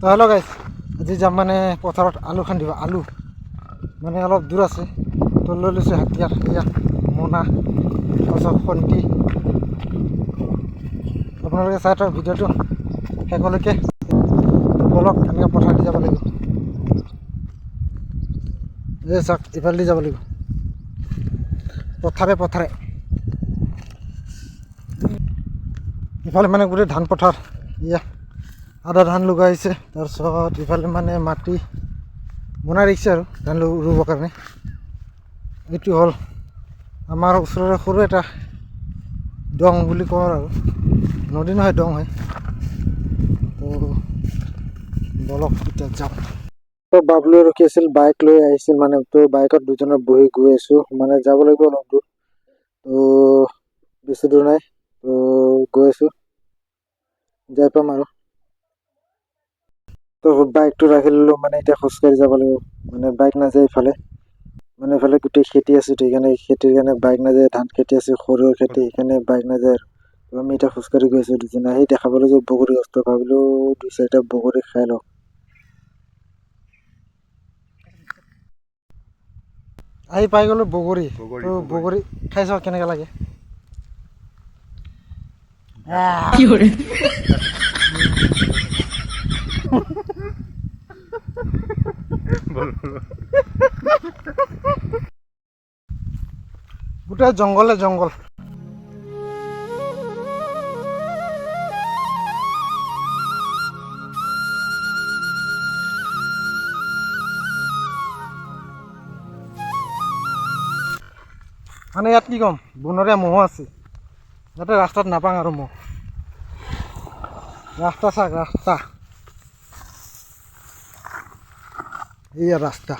তো hello' guys, আজি যাম মানে পথাৰত আলু খান্দিব। আলু মানে অলপ দূৰ আছে, তো লৈ লৈছোঁ হাতীয়াৰ, এয়া মোনা, তাৰপিছত খন্তি। আপোনালোকে চাই থাকক ভিডিঅ'টো শেষলৈকে। বলক এনেকৈ পথাৰ দি যাব লাগিব। এই চাওক, ইফালে দি যাব লাগিব পথাৰে পথাৰে। ইফালে মানে গোটেই ধান পথাৰ, এয়া আদা ধান লগাইছে। তাৰপিছত ইফালে মানে মাটি বনাই ৰাখিছে আৰু ধান ৰুবৰ কাৰণে। এইটো হ'ল আমাৰ ওচৰৰে সৰু এটা দং বুলি কওঁ আৰু, নদী নহয় দং হয়। তো বলক এতিয়া যাম। তো বাবলু ৰখি আছিল, বাইক লৈ আহিছিল মানে। তো বাইকত দুজনে বহি গৈ আছোঁ, মানে যাব লাগিব অলপ দূৰ। তো বেছি দূৰ নাই, তো গৈ আছোঁ, যাই পাম আৰু। তো বাইকটো ৰাখি ল'লোঁ, মানে এতিয়া খোজকাঢ়ি যাব লাগিব। মানে বাইক নাযায় ইফালে, মানে ইফালে গোটেই খেতি আছে, সেইকাৰণে খেতিৰ কাৰণে বাইক নাযায়। ধান খেতি আছে, সৰিয়হৰ খেতি, সেইকাৰণে বাইক নাযায় আৰু। তো আমি এতিয়া খোজকাঢ়ি গৈ আছোঁ দুজনে। আহি দেখা পালোঁ যে বগৰী গছটো, ভাবিলোঁ 2-4টা বগৰী খাই লওঁ। আহি পাই গ'লোঁ বগৰী। তো বগৰী খাই চাওঁ কেনেকৈ লাগে। গোটেই জংঘলে জংঘল। মানে ইয়াত কি ক'ম, বনৰীয়া ম'হ আছে যাতে ৰাস্তাত নাপাওঁ আৰু ম'হ। ৰাস্তা চাওক, ৰাস্তা এইয়া ৰাস্তা।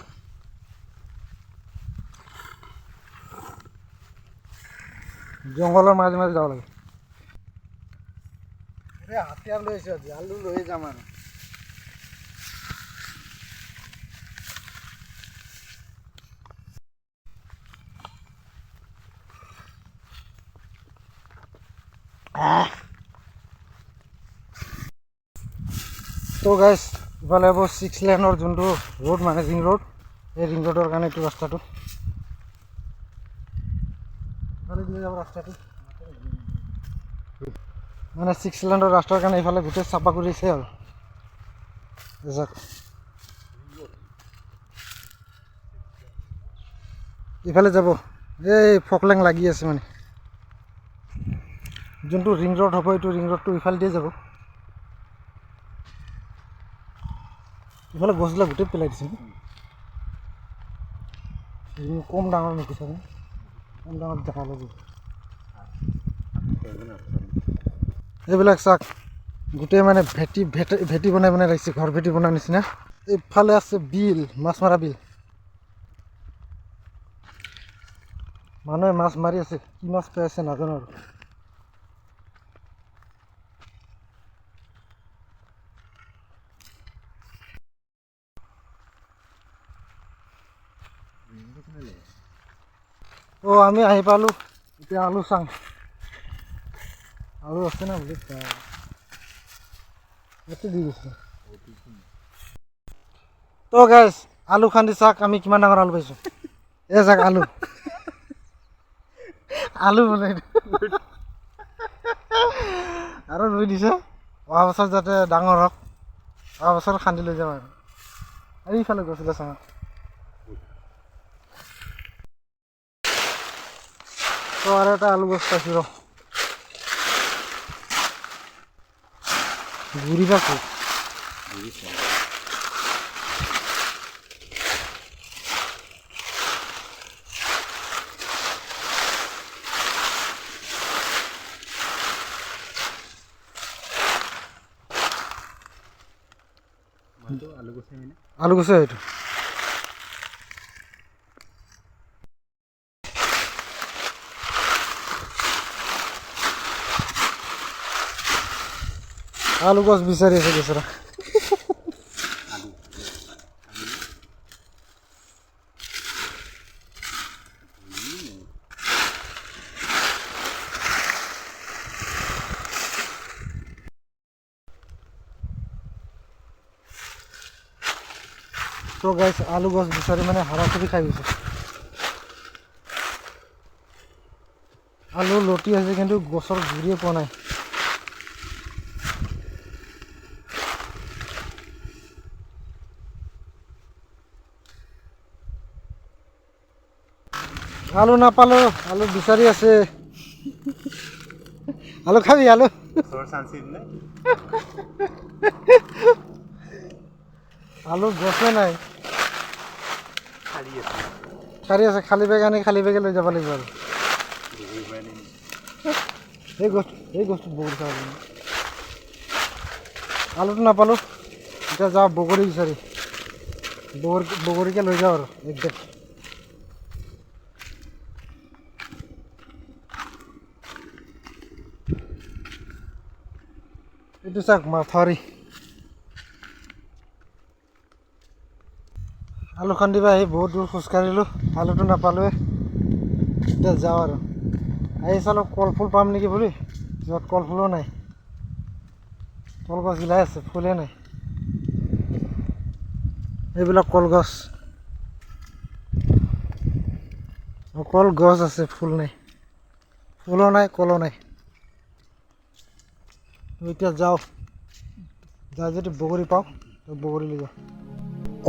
জংঘলৰ মাজে মাজে যাব লাগে। হাতীয়াৰ লৈ আহিছোঁ, আজি আলু লৈ যাম আৰু। তো গাইজ, ইফালে হ'ব 6 লেনৰ যোনটো ৰোড, মানে ৰিং ৰোড। এই ৰিং ৰোডৰ কাৰণে এইটো ৰাস্তাটো ইফালে দিয়ে যাব ৰাস্তাটো। মানে 6 লেনৰ ৰাস্তাৰ কাৰণে ইফালে গোটেই চাফা কৰিছে আৰু। ইফালে যাব, এই ফকলেং লাগি আছে মানে। যোনটো ৰিং ৰোড হ'ব, এইটো ৰিং ৰোডটো ইফালে দিয়ে যাব। ইফালে গছবিলাক গোটেই পেলাই দিছে। কম ডাঙৰ নেকি চাগে, কম ডাঙৰ দেখা ল'ব। এইবিলাক চাওক, গোটেই মানে ভেটি বনাই বনাই ৰাখিছে, ঘৰ ভেটি বনোৱাৰ নিচিনা। এইফালে আছে বিল, মাছ মৰা বিল। মানুহে মাছ মাৰি আছে, কি মাছ পাই আছে নাজানো আৰু। আমি আহি পালোঁ, এতিয়া আলু চাং। আলু আছে না বুলি দি গৈছে। তো গাইজ, আলু খান্দি চাওক আমি কিমান ডাঙৰ আলু পাইছোঁ। এই চাওক আলু, আলু বনাই আৰু ৰুই দিছে। অহা বছৰ যাতে ডাঙৰ হওক, অহা বছৰ খান্দি লৈ যাম আৰু। এইফালে গৈছিলে চাওঁ, তো আৰু এটা আলু গছ পাইছোঁ ৰ, গুৰি পাইছোঁ। আলু গছে এইটো। আলু গছ বিচাৰি আছে বেচেৰা। তো গাইছ আলু গছ বিচাৰি মানে হাৰাখুৰি খাই গৈছে। আলু লটি আছে কিন্তু গছৰ গুৰিয়ে পোৱা নাই। আলু নাপালো, আলু বিচাৰি আছে। আলু খাবি আলু? আলু গছে নাই, খাৰী আছে। খালী বেগ আনি খালী বেগে লৈ যাব লাগিব আৰু এই গছটো বগৰী খাব লাগিব। আলুটো নাপালোঁ, এতিয়া যাওঁ বগৰী বিচাৰি। বগৰীকে লৈ যাওঁ আৰু এক বেগ। এইটো চাওক মাথাউৰি। আলু খান্দিব আহি বহুত দূৰ খোজকাঢ়িলোঁ, আলুটো নাপালোৱে। এতিয়া যাওঁ আৰু আহি চালোঁ কলফুল পাম নেকি বুলি, য'ত কলফুলো নাই। কলগছ গিলাই আছে, ফুলে নাই। এইবিলাক কলগছ, অকল গছ আছে, ফুল নাই। ফুলো নাই, কলো নাই। এতিয়া যাওঁ, যাই যদি বগৰী পাওঁ বগৰী লৈ যাওঁ।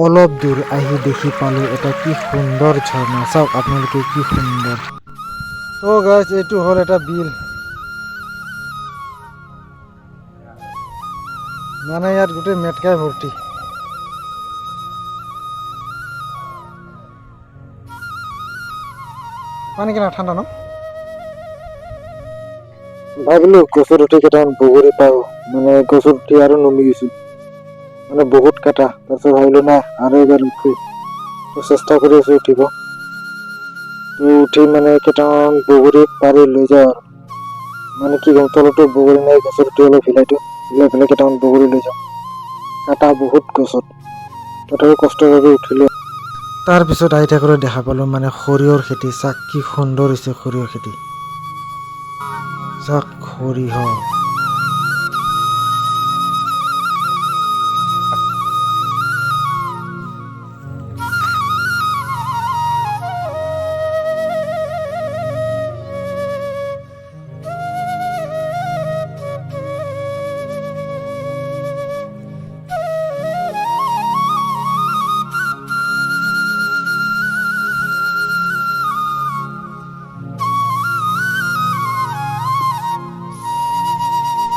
অলপ দূৰ আহি দেখি পালোঁ এটা কি সুন্দৰ ঝৰ্ণা। চাওক আপোনালোকে কি সুন্দৰ। তো গাইছ এইটো হ'ল এটা বিল। মানে ইয়াত গোটেই মেটকাই ভৰ্তি। পানী কেনে ঠাণ্ডা ন? ভাবিলোঁ গছত উঠি কেইটামান বগৰী পাওঁ, মানে গছত উঠি আৰু নমি গৈছোঁ, মানে বহুত কাটা। তাৰপিছত ভাবিলোঁ নাই আৰু এবাৰ উঠো, তো চেষ্টা কৰি আছোঁ উঠিব। তো উঠি মানে কেইটামান বগৰী পাৰি লৈ যাওঁ আৰু মানে কি ক'ম, তলতো বগৰী নাই, গছত উঠি অলপ হিলাই পেলাই কেইটামান বগৰী লৈ যাওঁ। কাটা বহুত গছত, তথাপি কষ্ট কৰি উঠিলোঁ। তাৰপিছত আহি থাকোঁতে দেখা পালোঁ মানে সৰিয়হৰ খেতি। চাওক কি সুন্দৰ হৈছে সৰিয়হৰ খেতি। চাওক সৰিয়হ।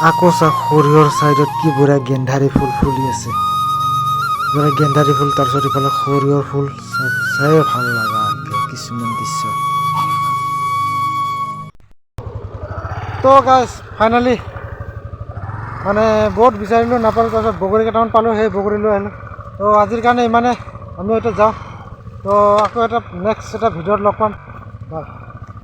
আকৌ চাওক সৰিয়হৰ চাইডত কি বঢ়িয়া গেন্ধাৰী ফুল ফুলি আছে। গেন্ধাৰী ফুল, তাৰপিছত ইফালে সৰিয়হৰ ফুল। চাই ভাল লগা কিছুমান দৃশ্য। তো গাইছ ফাইনেলি মানে বহুত বিচাৰিলোঁ, নাপালোঁ। তাৰপিছত বগৰী কেইটামান পালোঁ, সেই বগৰী লৈ আহিলোঁ। তো আজিৰ কাৰণে ইমানে, আমি এতিয়া যাওঁ। তো আকৌ এটা নেক্সট এটা ভিডিঅ'ত লগ পাম। বাই।